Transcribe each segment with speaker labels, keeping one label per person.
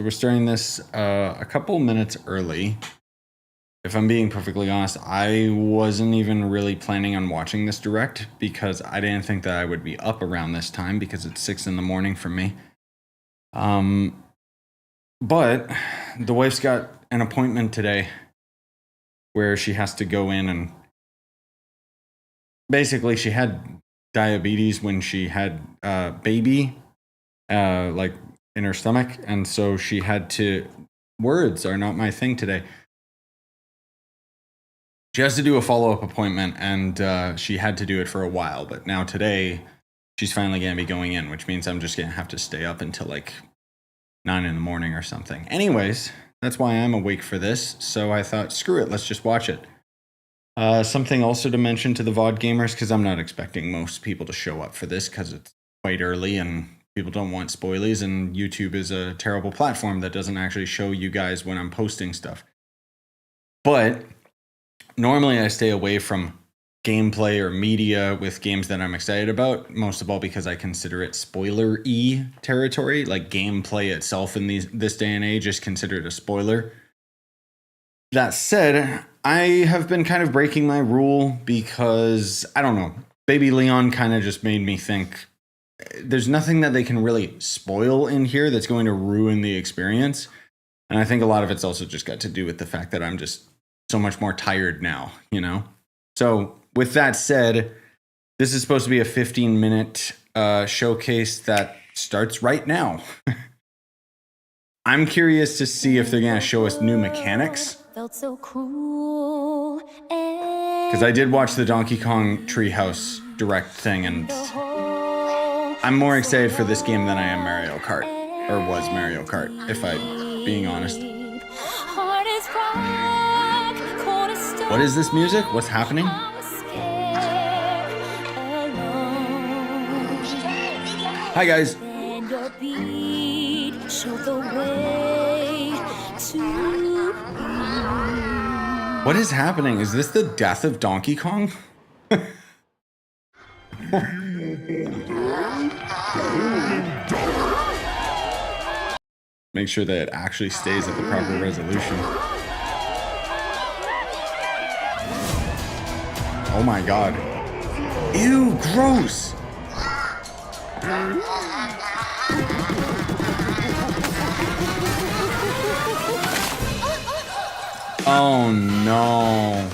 Speaker 1: We're starting this a couple minutes early. If I'm being perfectly honest, I wasn't even really planning on watching this direct because I didn't think that I would be up around this time because it's 6 in the morning for me. But the wife's got an appointment today where she has to go in and basically she had diabetes when she had baby, like in her stomach. And so she had to, words are not my thing today. She has to do a follow-up appointment, and she had to do it for a while. But now today, she's finally going to be going in, which means I'm just going to have to stay up until like 9 in the morning or something. Anyways, that's why I'm awake for this. So I thought, screw it, let's just watch it. Something also to mention to the VOD gamers, because I'm not expecting most people to show up for this because it's quite early and people don't want spoilies, and YouTube is a terrible platform that doesn't actually show you guys when I'm posting stuff. But normally I stay away from gameplay or media with games that I'm excited about, most of all because I consider it spoiler-y territory. Like gameplay itself in this day and age is considered a spoiler. That said, I have been kind of breaking my rule because, I don't know, Baby Leon kind of just made me think there's nothing that they can really spoil in here that's going to ruin the experience. And I think a lot of it's also just got to do with the fact that I'm just so much more tired now, you know? So with that said, this is supposed to be a 15-minute showcase that starts right now. I'm curious to see if they're going to show us new mechanics. Because I did watch the Donkey Kong Treehouse Direct thing, and I'm more excited for this game than I am Mario Kart. Or was Mario Kart, if I'm being honest. What is this music? What's happening? Hi guys. What is happening? Is this the death of Donkey Kong? Make sure that it actually stays at the proper resolution. Oh my god. Ew, gross! Oh no.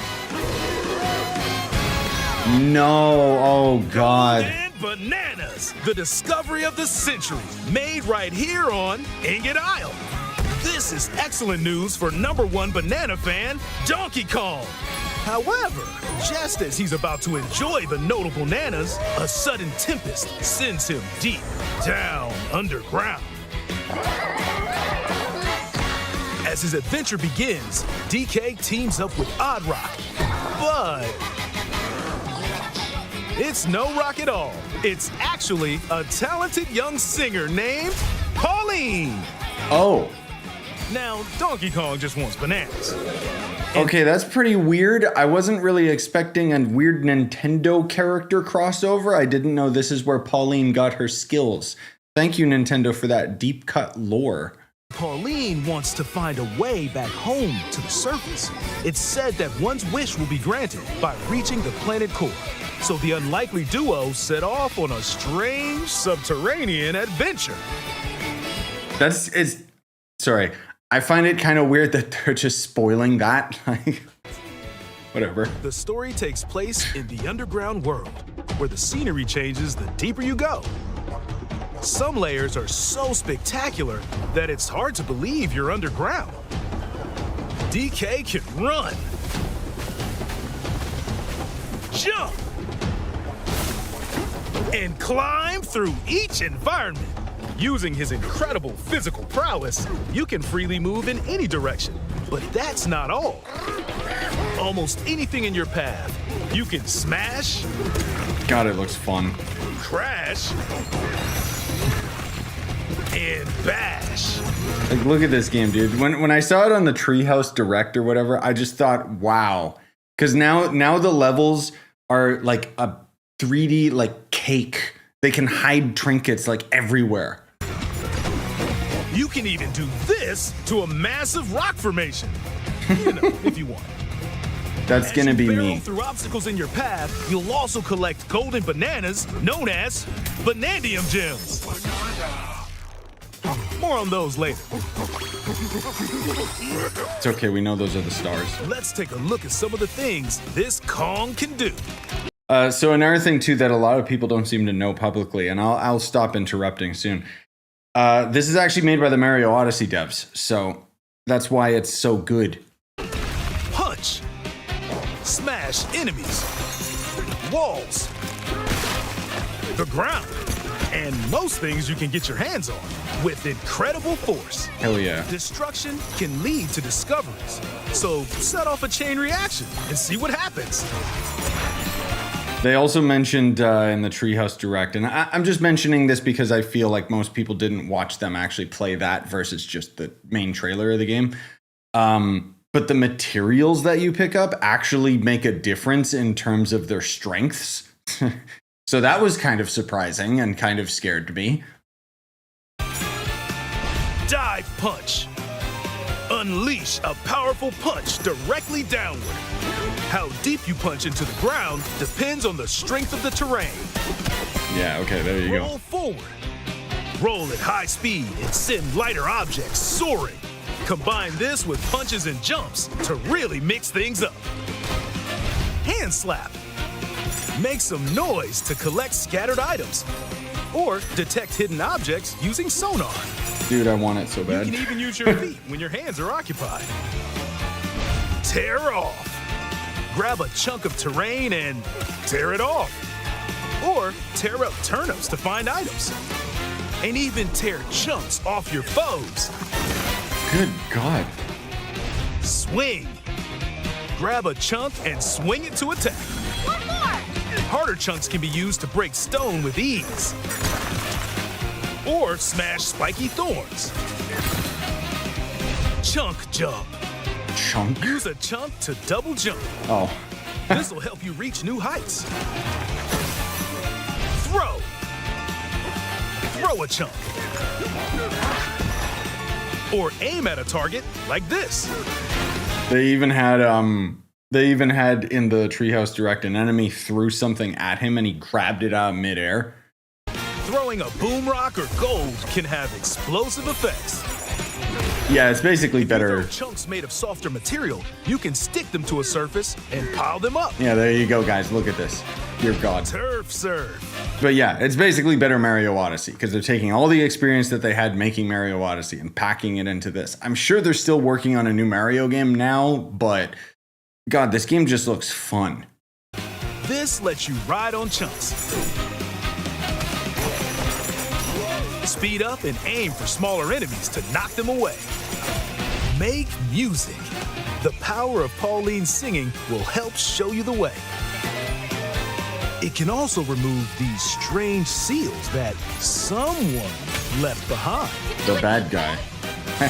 Speaker 1: No, oh god.
Speaker 2: Bananas, the discovery of the century, made right here on Ingot Isle. This is excellent news for #1 banana fan, Donkey Kong. However, just as he's about to enjoy the notable bananas, a sudden tempest sends him deep down underground. As his adventure begins, DK teams up with Odd Rock, but it's no rock at all. It's actually a talented young singer named Pauline.
Speaker 1: Oh.
Speaker 2: Now, Donkey Kong just wants bananas.
Speaker 1: Okay, that's pretty weird. I wasn't really expecting a weird Nintendo character crossover. I didn't know this is where Pauline got her skills. Thank you, Nintendo, for that deep cut lore.
Speaker 2: Pauline wants to find a way back home to the surface. It's said that one's wish will be granted by reaching the planet core. So the unlikely duo set off on a strange subterranean adventure.
Speaker 1: Sorry. I find it kind of weird that they're just spoiling that. Like, whatever.
Speaker 2: The story takes place in the underground world, where the scenery changes the deeper you go. Some layers are so spectacular that it's hard to believe you're underground. DK can run, jump, and climb through each environment. Using his incredible physical prowess, you can freely move in any direction. But that's not all. Almost anything in your path, you can smash.
Speaker 1: God, it looks fun.
Speaker 2: Crash. And bash.
Speaker 1: Like, look at this game, dude. When I saw it on the Treehouse Direct or whatever, I just thought, wow. Because now the levels are like a 3D like cake. They can hide trinkets like everywhere.
Speaker 2: You can even do this to a massive rock formation. You know, if you want.
Speaker 1: That's gonna be me.
Speaker 2: Through obstacles in your path, you'll also collect golden bananas, known as Banandium gems. More on those later.
Speaker 1: It's okay, we know those are the stars.
Speaker 2: Let's take a look at some of the things this Kong can do.
Speaker 1: So another thing too that a lot of people don't seem to know publicly, and I'll stop interrupting soon. This is actually made by the Mario Odyssey devs, so that's why it's so good.
Speaker 2: Punch. Smash enemies. Walls. The ground. And most things you can get your hands on with incredible force.
Speaker 1: Hell yeah.
Speaker 2: Destruction can lead to discoveries. So set off a chain reaction and see what happens.
Speaker 1: They also mentioned in the Treehouse Direct, and I'm just mentioning this because I feel like most people didn't watch them actually play that versus just the main trailer of the game. But the materials that you pick up actually make a difference in terms of their strengths. So that was kind of surprising and kind of scared me.
Speaker 2: Dive punch. Unleash a powerful punch directly downward. How deep you punch into the ground depends on the strength of the terrain.
Speaker 1: Yeah, okay, there you
Speaker 2: Roll forward. Roll at high speed and send lighter objects soaring. Combine this with punches and jumps to really mix things up. Hand slap. Make some noise to collect scattered items. Or detect hidden objects using sonar.
Speaker 1: Dude, I want it so bad.
Speaker 2: You can even use your feet when your hands are occupied. Tear off. Grab a chunk of terrain and tear it off. Or tear up turnips to find items. And even tear chunks off your foes.
Speaker 1: Good God.
Speaker 2: Swing. Grab a chunk and swing it to attack.
Speaker 3: One more!
Speaker 2: Harder chunks can be used to break stone with ease. Or smash spiky thorns. Chunk jump.
Speaker 1: Chunk?
Speaker 2: Use a chunk to double jump.
Speaker 1: Oh.
Speaker 2: This will help you reach new heights. Throw. Throw a chunk. Or aim at a target like this.
Speaker 1: They even had in the Treehouse Direct an enemy threw something at him and he grabbed it out of midair.
Speaker 2: Throwing a boom rock or gold can have explosive effects.
Speaker 1: Yeah, it's basically
Speaker 2: If you
Speaker 1: better.
Speaker 2: throw chunks made of softer material, you can stick them to a surface and pile them up.
Speaker 1: Yeah, there you go, guys. Look at this. Dear God.
Speaker 2: Turf serve.
Speaker 1: But yeah, it's basically better Mario Odyssey because they're taking all the experience that they had making Mario Odyssey and packing it into this. I'm sure they're still working on a new Mario game now, but God, this game just looks fun.
Speaker 2: This lets you ride on chunks. Speed up and aim for smaller enemies to knock them away. Make music. The power of Pauline's singing will help show you the way. It can also remove these strange seals that someone left behind.
Speaker 1: The bad guy.
Speaker 2: You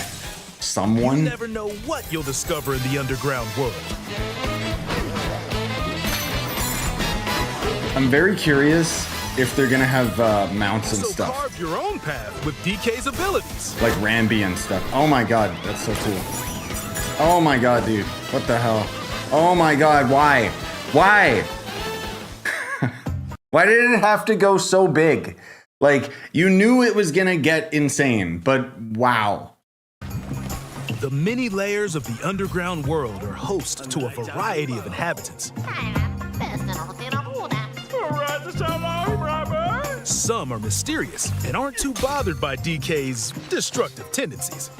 Speaker 1: Someone?
Speaker 2: never know what you'll discover in the underground world.
Speaker 1: I'm very curious if they're gonna have mounts and
Speaker 2: So
Speaker 1: stuff.
Speaker 2: carve your own path with DK's abilities.
Speaker 1: Like Rambi and stuff. Oh my God, that's so cool. Oh my God, dude. What the hell? Oh my God, why? Why? Why did it have to go so big? Like, you knew it was gonna get insane, but wow.
Speaker 2: The many layers of the underground world are host to a variety of inhabitants. Some are mysterious and aren't too bothered by DK's destructive tendencies.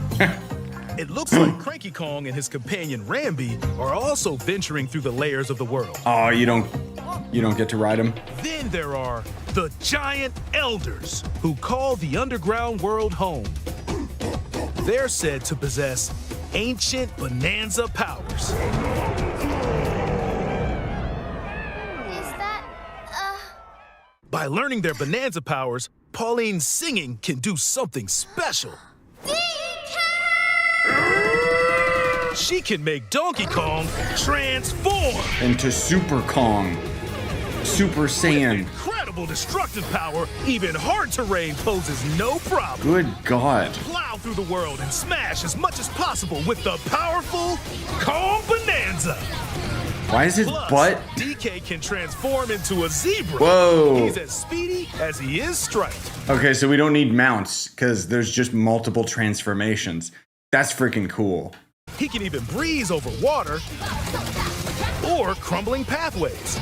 Speaker 2: It looks like Cranky Kong and his companion Rambi are also venturing through the layers of the world.
Speaker 1: Oh, you don't get to ride him?
Speaker 2: Then there are the giant elders who call the underground world home. They're said to possess ancient Bonanza powers.
Speaker 3: Is that,
Speaker 2: By learning their Bonanza powers, Pauline's singing can do something special. She can make Donkey Kong transform.
Speaker 1: Into Super Kong. Super Saiyan.
Speaker 2: Incredible destructive power, even hard terrain poses no problem.
Speaker 1: Good God.
Speaker 2: Plow through the world and smash as much as possible with the powerful Kong Bananza.
Speaker 1: Why is his
Speaker 2: Plus,
Speaker 1: butt?
Speaker 2: DK can transform into a zebra.
Speaker 1: Whoa.
Speaker 2: He's as speedy as he is striped.
Speaker 1: Okay, so we don't need mounts because there's just multiple transformations. That's freaking cool.
Speaker 2: He can even breeze over water or crumbling pathways.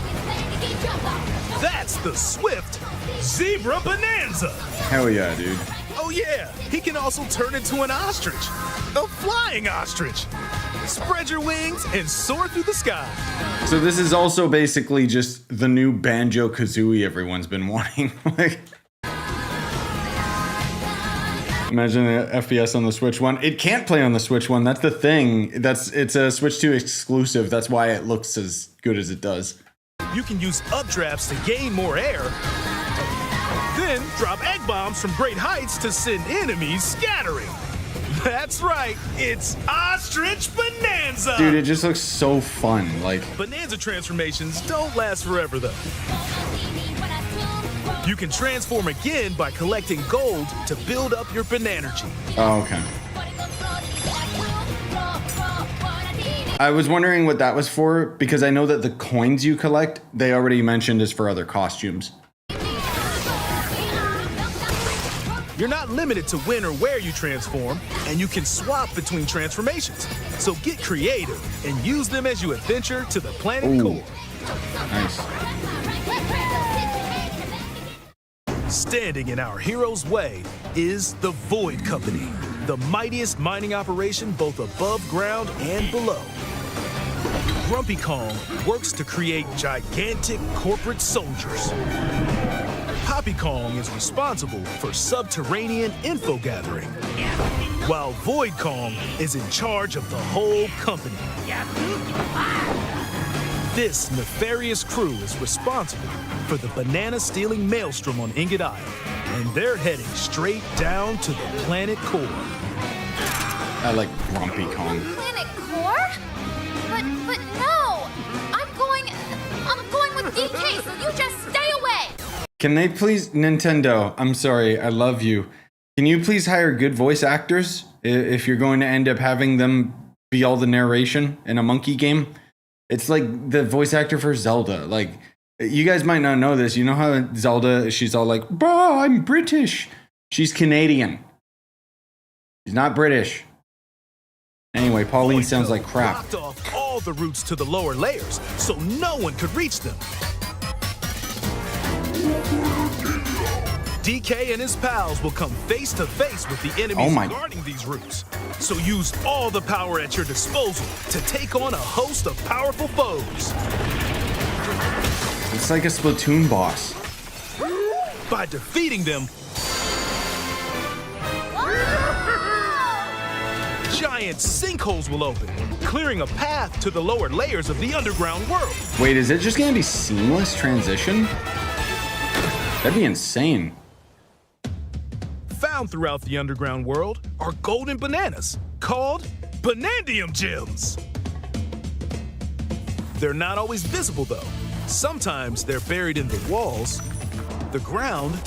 Speaker 2: That's the swift Zebra Bonanza.
Speaker 1: Hell yeah, dude.
Speaker 2: Oh yeah, he can also turn into an ostrich, a flying ostrich. Spread your wings and soar through the sky.
Speaker 1: So this is also basically just the new Banjo-Kazooie everyone's been wanting. Like, imagine the FPS on the Switch one. It can't play on the Switch one. That's the thing. It's a Switch 2 exclusive. That's why it looks as good as it does.
Speaker 2: You can use updrafts to gain more air, then drop egg bombs from great heights to send enemies scattering. That's right, it's Ostrich Bonanza!
Speaker 1: Dude, it just looks so fun. Like,
Speaker 2: Bonanza transformations don't last forever though. You can transform again by collecting gold to build up your Banergy.
Speaker 1: oh, okay. I was wondering what that was for because I know that the coins you collect, they already mentioned is for other costumes.
Speaker 2: You're not limited to when or where you transform, and you can swap between transformations. So get creative and use them as you adventure to the planet
Speaker 1: Ooh.
Speaker 2: core.
Speaker 1: Nice.
Speaker 2: Standing in our hero's way is the Void Company, the mightiest mining operation both above ground and below. Grumpy Kong works to create gigantic corporate soldiers. Poppy Kong is responsible for subterranean info gathering, while Void Kong is in charge of the whole company. This nefarious crew is responsible for the banana-stealing maelstrom on Ingot Isle, and they're heading straight down to the planet core.
Speaker 1: I like Grumpy Kong.
Speaker 3: Planet core? But no! I'm going with DK, so you just stay away!
Speaker 1: Can they please, Nintendo, I'm sorry, I love you. Can you please hire good voice actors if you're going to end up having them be all the narration in a monkey game? It's like the voice actor for Zelda. Like, you guys might not know this. You know how Zelda, she's all like, "Bah, I'm British." She's Canadian. She's not British. Anyway, Pauline sounds like crap.
Speaker 2: Blocked off all the routes to the lower layers, so no one could reach them. DK and his pals will come face to face with the enemies guarding these routes. So use all the power at your disposal to take on a host of powerful foes.
Speaker 1: It's like a Splatoon boss.
Speaker 2: By defeating them, giant sinkholes will open, clearing a path to the lower layers of the underground world.
Speaker 1: Wait, is it just gonna be seamless transition? That'd be insane.
Speaker 2: Found throughout the underground world are golden bananas called Banandium gems. They're not always visible though. Sometimes they're buried in the walls, the ground,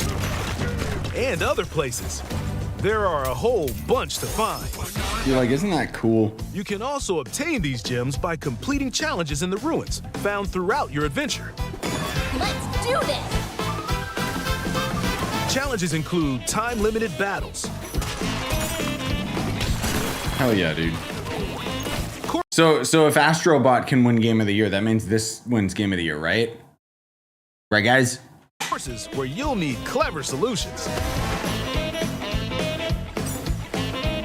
Speaker 2: and other places. There are a whole bunch to find.
Speaker 1: You're like, isn't that cool?
Speaker 2: You can also obtain these gems by completing challenges in the ruins found throughout your adventure.
Speaker 3: Let's do this!
Speaker 2: Challenges include time-limited battles.
Speaker 1: Hell yeah, dude. So if Astrobot can win Game of the Year, that means this wins Game of the Year, right? Right, guys?
Speaker 2: Courses where you'll need clever solutions.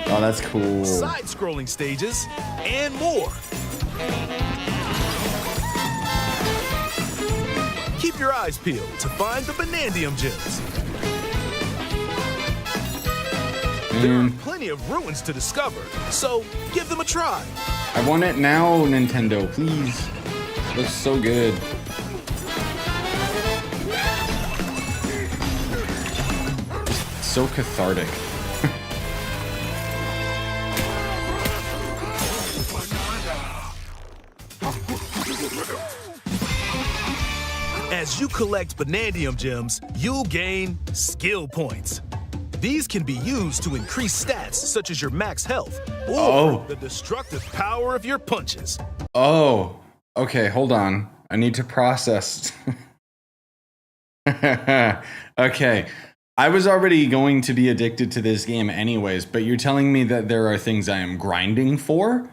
Speaker 1: Oh, that's cool.
Speaker 2: Side-scrolling stages, and more. Keep your eyes peeled to find the Banandium gems. There are plenty of ruins to discover, so give them a try.
Speaker 1: I want it now, Nintendo, please. Looks so good. It's so cathartic.
Speaker 2: As you collect Banandium gems, you'll gain skill points. These can be used to increase stats such as your max health or the destructive power of your punches.
Speaker 1: Oh, okay, hold on. I need to process. Okay. I was already going to be addicted to this game anyways, but you're telling me that there are things I am grinding for?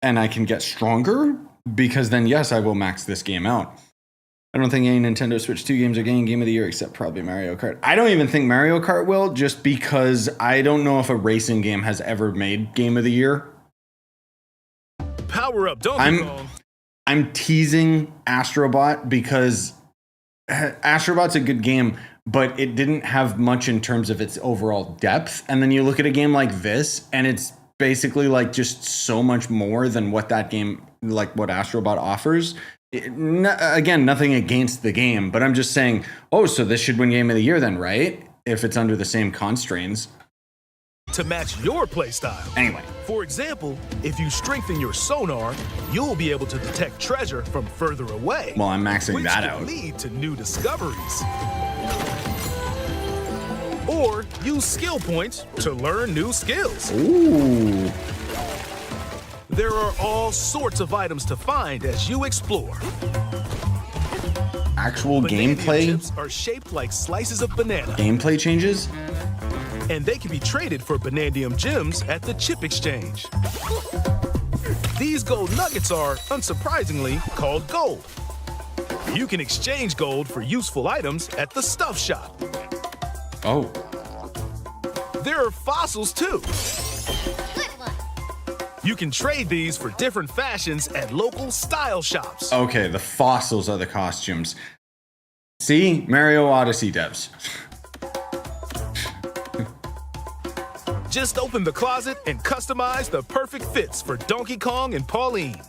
Speaker 1: And I can get stronger? Because then, yes, I will max this game out. I don't think any Nintendo Switch 2 games are getting Game of the Year, except probably Mario Kart. I don't even think Mario Kart will, just because I don't know if a racing game has ever made Game of the Year.
Speaker 2: Power up, Donkey Kong.
Speaker 1: I'm teasing Astrobot because Astrobot's a good game, but it didn't have much in terms of its overall depth. And then you look at a game like this, and it's basically like just so much more than what that game, like what Astrobot offers. Again, nothing against the game, but I'm just saying, oh, so this should win Game of the Year then, right? If it's under the same constraints.
Speaker 2: To match your playstyle.
Speaker 1: Anyway.
Speaker 2: For example, if you strengthen your sonar, you'll be able to detect treasure from further away.
Speaker 1: Well, I'm maxing that out.
Speaker 2: Which can lead to new discoveries. Or use skill points to learn new skills.
Speaker 1: Ooh.
Speaker 2: There are all sorts of items to find as you explore.
Speaker 1: Actual
Speaker 2: Bananza
Speaker 1: gameplay?
Speaker 2: Chips are shaped like slices of banana.
Speaker 1: Gameplay changes?
Speaker 2: And they can be traded for Banandium gems at the chip exchange. These gold nuggets are, unsurprisingly, called gold. You can exchange gold for useful items at the stuff shop.
Speaker 1: Oh.
Speaker 2: There are fossils too.
Speaker 3: Good one.
Speaker 2: You can trade these for different fashions at local style shops.
Speaker 1: Okay, the fossils are the costumes. See? Mario Odyssey devs.
Speaker 2: Just open the closet and customize the perfect fits for Donkey Kong and Pauline.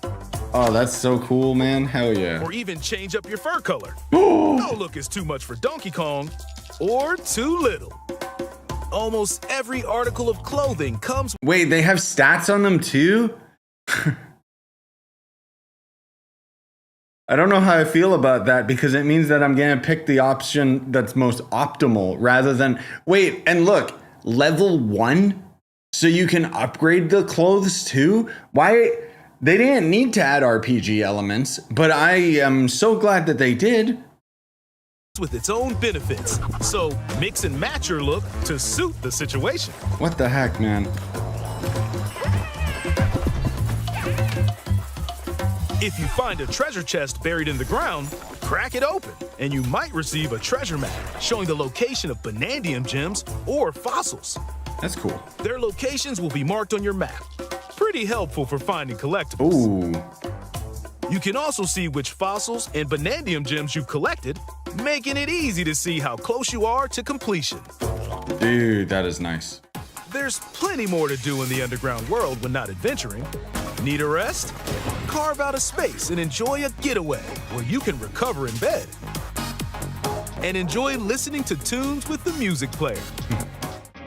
Speaker 1: Oh, that's so cool, man. Hell yeah.
Speaker 2: Or even change up your fur color. No look is too much for Donkey Kong or too little. Almost every article of clothing comes.
Speaker 1: Wait, they have stats on them too? I don't know how I feel about that because it means that I'm going to pick the option that's most optimal rather than. Wait, and look. Level 1, so you can upgrade the clothes too? Why? They didn't need to add RPG elements, but I am so glad that they did.
Speaker 2: With its own benefits, so mix and match your look to suit the situation.
Speaker 1: What the heck, man?
Speaker 2: If you find a treasure chest buried in the ground, crack it open, and you might receive a treasure map showing the location of Banandium gems or fossils.
Speaker 1: That's cool.
Speaker 2: Their locations will be marked on your map. Pretty helpful for finding collectibles.
Speaker 1: Ooh.
Speaker 2: You can also see which fossils and Banandium gems you've collected, making it easy to see how close you are to completion.
Speaker 1: Dude, that is nice.
Speaker 2: There's plenty more to do in the underground world when not adventuring. Need a rest? Carve out a space and enjoy a getaway where you can recover in bed. And enjoy listening to tunes with the music player.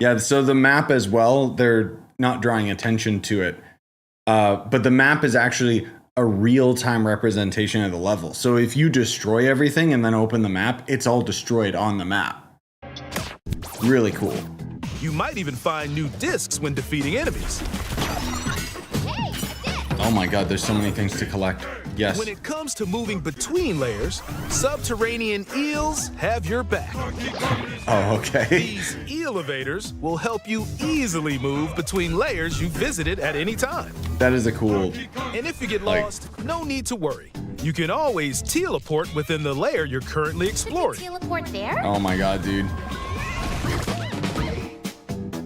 Speaker 1: Yeah, so the map as well, they're not drawing attention to it. But the map is actually a real-time representation of the level. So if you destroy everything and then open the map, it's all destroyed on the map. Really cool.
Speaker 2: You might even find new discs when defeating enemies.
Speaker 1: Oh my god, there's so many things to collect. Yes.
Speaker 2: When it comes to moving between layers, subterranean eels have your back.
Speaker 1: Oh, okay.
Speaker 2: These elevators will help you easily move between layers you visited at any time.
Speaker 1: That is a cool.
Speaker 2: And if you get lost, no need to worry. You can always teleport within the layer you're currently exploring.
Speaker 3: Teleport there?
Speaker 1: Oh my god, dude.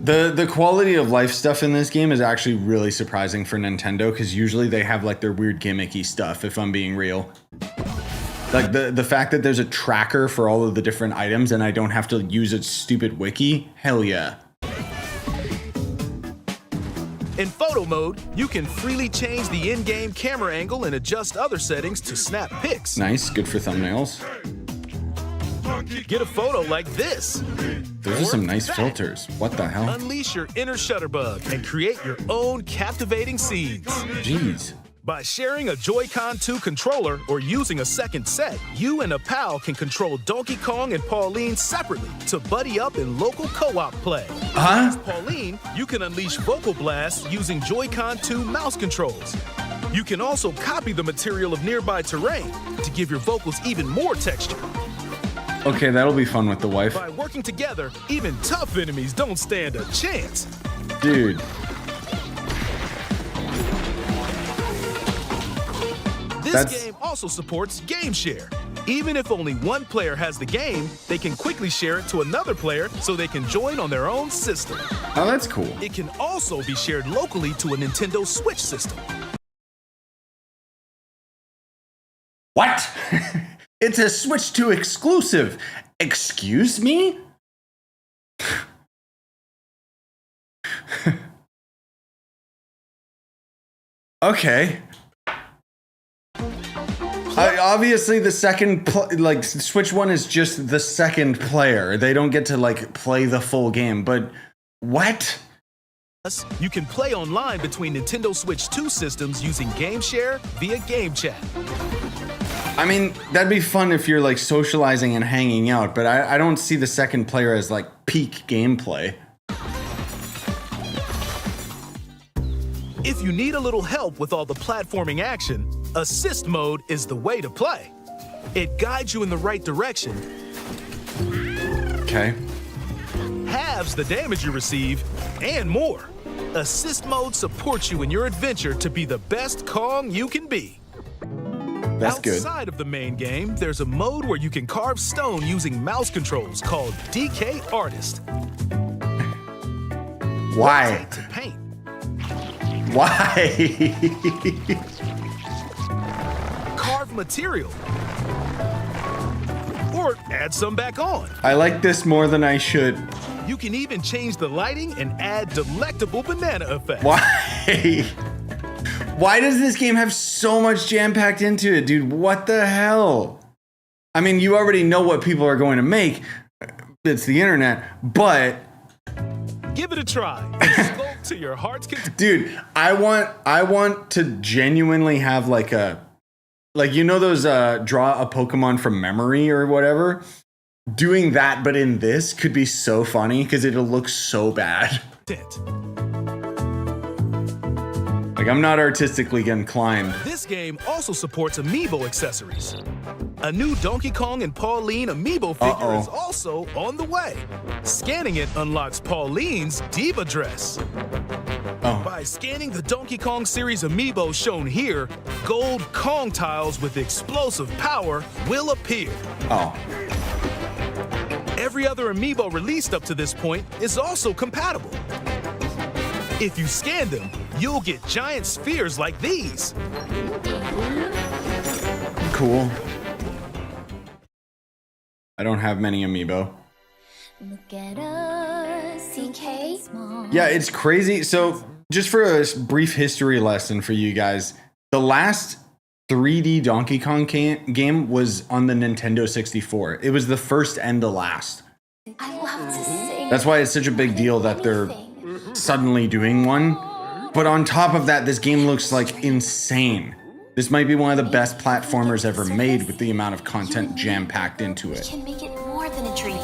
Speaker 1: The quality of life stuff in this game is actually really surprising for Nintendo because usually they have like their weird gimmicky stuff, if I'm being real. Like the fact that there's a tracker for all of the different items and I don't have to use a stupid wiki, hell yeah.
Speaker 2: In photo mode, you can freely change the in-game camera angle and adjust other settings to snap pics.
Speaker 1: Nice, good for thumbnails.
Speaker 2: Get a photo like this.
Speaker 1: Those are some nice filters. What the hell?
Speaker 2: Unleash your inner shutterbug and create your own captivating scenes.
Speaker 1: Jeez.
Speaker 2: By sharing a Joy-Con 2 controller or using a second set, you and a pal can control Donkey Kong and Pauline separately to buddy up in local co-op play. As Pauline, you can unleash vocal blasts using Joy-Con 2 mouse controls. You can also copy the material of nearby terrain to give your vocals even more texture.
Speaker 1: Okay, that'll be fun with the wife.
Speaker 2: By working together, even tough enemies don't stand a chance.
Speaker 1: Dude.
Speaker 2: This game also supports Game Share. Even if only one player has the game, they can quickly share it to another player so they can join on their own system.
Speaker 1: Oh, that's cool.
Speaker 2: It can also be shared locally to a Nintendo Switch system.
Speaker 1: What? It's a Switch 2 exclusive. Excuse me? Okay. Obviously, the second, Switch 1 is just the second player. They don't get to, play the full game, but what?
Speaker 2: Plus, you can play online between Nintendo Switch 2 systems using Game Share via Game Chat.
Speaker 1: I mean, that'd be fun if you're, socializing and hanging out, but I don't see the second player as, peak gameplay.
Speaker 2: If you need a little help with all the platforming action, Assist Mode is the way to play. It guides you in the right direction,
Speaker 1: Okay.
Speaker 2: halves the damage you receive, and more. Assist Mode supports you in your adventure to be the best Kong you can be.
Speaker 1: That's good.
Speaker 2: Outside of the main game, there's a mode where you can carve stone using mouse controls called DK Artist.
Speaker 1: Why?
Speaker 2: To paint.
Speaker 1: Why?
Speaker 2: Carve material. Or add some back on.
Speaker 1: I like this more than I should.
Speaker 2: You can even change the lighting and add delectable banana effects.
Speaker 1: Why? Why does this game have so much jam-packed into it, dude? What the hell? I mean, you already know what people are going to make. It's the internet, but
Speaker 2: give it a try and sculpt to your heart's content.
Speaker 1: Dude, I want to genuinely have those draw a Pokemon from memory or whatever. Doing that, but in this could be so funny because it'll look so bad. I'm not artistically inclined.
Speaker 2: This game also supports amiibo accessories. A new Donkey Kong and Pauline amiibo figure is also on the way. Scanning it unlocks Pauline's diva dress. By scanning the Donkey Kong series amiibo shown here, gold Kong tiles with explosive power will appear. Every other amiibo released up to this point is also compatible. If you scan them, you'll get giant spheres like these.
Speaker 1: Cool. I don't have many amiibo.
Speaker 3: Look at us, DK.
Speaker 1: Yeah, it's crazy. So, just for a brief history lesson for you guys, the last 3D Donkey Kong game was on the Nintendo 64. It was the first and the last.
Speaker 3: I love to sing.
Speaker 1: That's why it's such a big deal that they're suddenly doing one. But on top of that, this game looks insane. This might be one of the best platformers ever made with the amount of content jam-packed into it.
Speaker 3: Can make it more than a dream.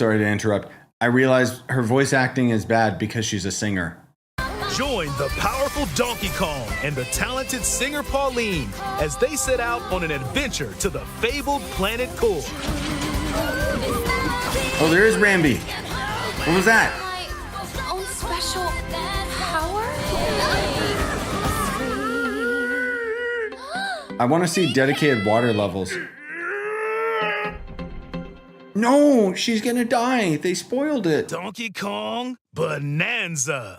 Speaker 1: Sorry to interrupt. I realize her voice acting is bad because she's a singer.
Speaker 2: Join the powerful Donkey Kong and the talented singer Pauline as they set out on an adventure to the fabled planet Core.
Speaker 1: Oh, there is Rambi. What was that?
Speaker 3: My own special power?
Speaker 1: I want to see dedicated water levels. No, she's gonna die. They spoiled it.
Speaker 2: Donkey Kong Bananza.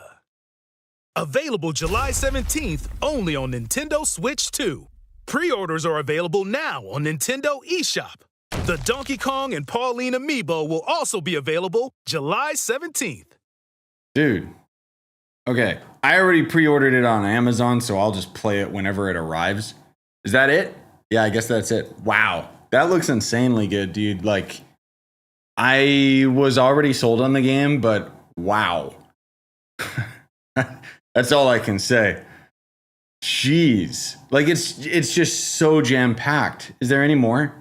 Speaker 2: Available July 17th only on Nintendo Switch 2. Pre-orders are available now on Nintendo eShop. The Donkey Kong and Pauline amiibo will also be available July 17th.
Speaker 1: Dude. Okay, I already pre-ordered it on Amazon, so I'll just play it whenever it arrives. Is that it? Yeah, I guess that's it. Wow. That looks insanely good, dude. Like, I was already sold on the game, but wow. That's all I can say. Jeez. Like, it's just so jam-packed. Is there any more?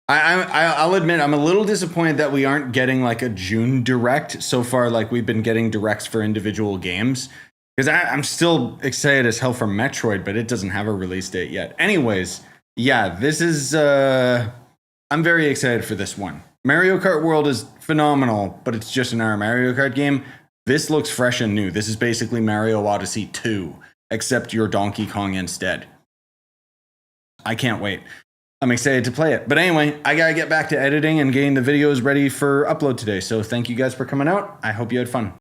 Speaker 1: I'll admit, I'm a little disappointed that we aren't getting, like, a June Direct. So far, like, we've been getting Directs for individual games. Because I'm still excited as hell for Metroid, but it doesn't have a release date yet. Anyways, yeah, this is... I'm very excited for this one. Mario Kart World is phenomenal, but it's just another Mario Kart game. This looks fresh and new. This is basically Mario Odyssey 2, except you're Donkey Kong instead. I can't wait. I'm excited to play it. But anyway, I gotta get back to editing and getting the videos ready for upload today. So thank you guys for coming out. I hope you had fun.